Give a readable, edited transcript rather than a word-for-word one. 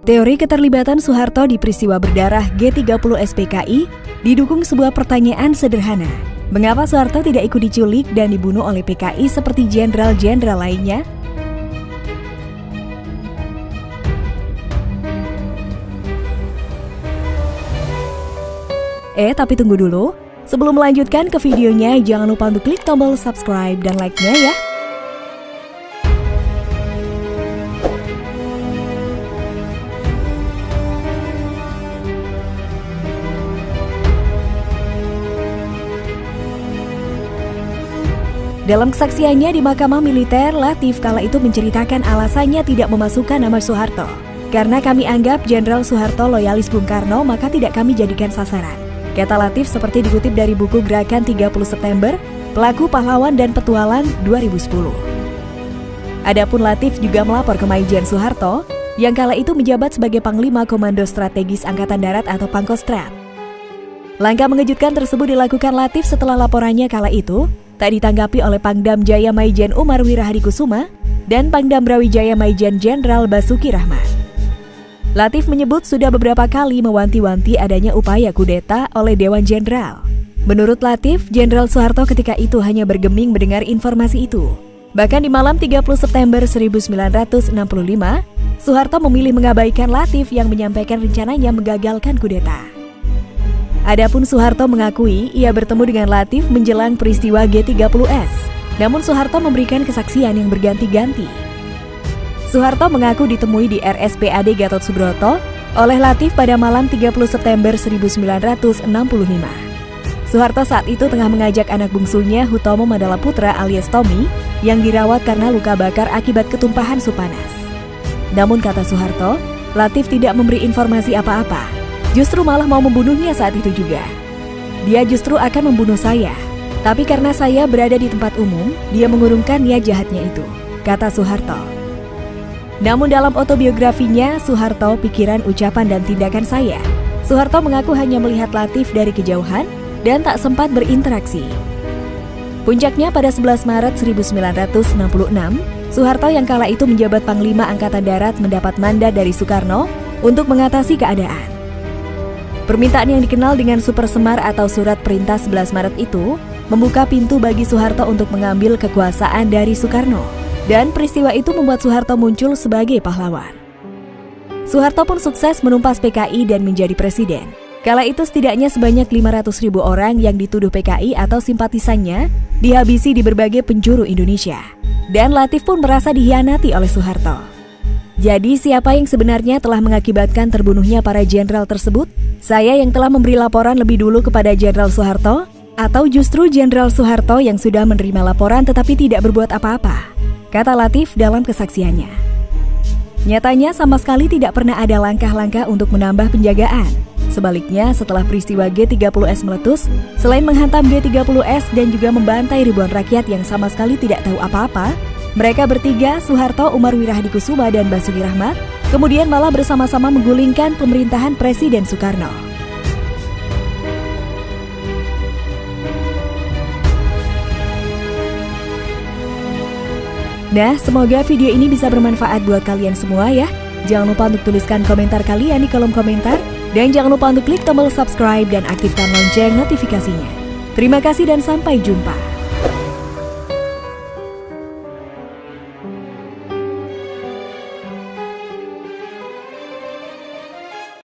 Teori keterlibatan Soeharto di peristiwa berdarah G30 SPKI didukung sebuah pertanyaan sederhana. Mengapa Soeharto tidak ikut diculik dan dibunuh oleh PKI seperti jenderal-jenderal lainnya? Tapi tunggu dulu. Sebelum melanjutkan ke videonya, jangan lupa untuk klik tombol subscribe dan like-nya ya. Dalam kesaksiannya di Mahkamah Militer, Latif kala itu menceritakan alasannya tidak memasukkan nama Soeharto. Karena kami anggap Jenderal Soeharto loyalis Bung Karno, maka tidak kami jadikan sasaran. Kata Latif seperti dikutip dari buku Gerakan 30 September, Pelaku Pahlawan dan Petualang 2010. Adapun Latif juga melapor ke Maijen Soeharto, yang kala itu menjabat sebagai Panglima Komando Strategis Angkatan Darat atau Pangkostrat. Langkah mengejutkan tersebut dilakukan Latif setelah laporannya kala itu tak ditanggapi oleh Pangdam Jaya Maijen Umar Wirahadikusuma dan Pangdam Brawijaya Maijen Jenderal Basuki Rahmat. Latif menyebut sudah beberapa kali mewanti-wanti adanya upaya kudeta oleh Dewan Jenderal. Menurut Latif, Jenderal Soeharto ketika itu hanya bergeming mendengar informasi itu. Bahkan di malam 30 September 1965, Soeharto memilih mengabaikan Latif yang menyampaikan rencananya menggagalkan kudeta. Adapun Soeharto mengakui ia bertemu dengan Latif menjelang peristiwa G30S. Namun Soeharto memberikan kesaksian yang berganti-ganti. Soeharto mengaku ditemui di RSPAD Gatot Subroto oleh Latif pada malam 30 September 1965. Soeharto saat itu tengah mengajak anak bungsunya Hutomo Mandala Putra alias Tommy yang dirawat karena luka bakar akibat ketumpahan sup panas. Namun kata Soeharto, Latif tidak memberi informasi apa-apa. Justru malah mau membunuhnya saat itu juga. Dia justru akan membunuh saya. Tapi karena saya berada di tempat umum, dia mengurungkan niat jahatnya itu, kata Soeharto. Namun dalam autobiografinya, Soeharto, pikiran, ucapan, dan tindakan saya, Soeharto mengaku hanya melihat Latif dari kejauhan dan tak sempat berinteraksi. Puncaknya pada 11 Maret 1966, Soeharto yang kala itu menjabat Panglima Angkatan Darat mendapat mandat dari Soekarno untuk mengatasi keadaan. Permintaan yang dikenal dengan Super Semar atau Surat Perintah 11 Maret itu membuka pintu bagi Soeharto untuk mengambil kekuasaan dari Soekarno. Dan peristiwa itu membuat Soeharto muncul sebagai pahlawan. Soeharto pun sukses menumpas PKI dan menjadi presiden. Kala itu setidaknya sebanyak 500.000 orang yang dituduh PKI atau simpatisannya dihabisi di berbagai penjuru Indonesia. Dan Latif pun merasa dikhianati oleh Soeharto. Jadi siapa yang sebenarnya telah mengakibatkan terbunuhnya para jenderal tersebut? Saya yang telah memberi laporan lebih dulu kepada Jenderal Soeharto? Atau justru Jenderal Soeharto yang sudah menerima laporan tetapi tidak berbuat apa-apa? Kata Latif dalam kesaksiannya. Nyatanya sama sekali tidak pernah ada langkah-langkah untuk menambah penjagaan. Sebaliknya setelah peristiwa G30S meletus, selain menghantam G30S dan juga membantai ribuan rakyat yang sama sekali tidak tahu apa-apa, mereka bertiga, Soeharto, Umar Wirahadikusuma, dan Basuki Rahmat, kemudian malah bersama-sama menggulingkan pemerintahan Presiden Soekarno. Nah, semoga video ini bisa bermanfaat buat kalian semua ya. Jangan lupa untuk tuliskan komentar kalian di kolom komentar. Dan jangan lupa untuk klik tombol subscribe dan aktifkan lonceng notifikasinya. Terima kasih dan sampai jumpa.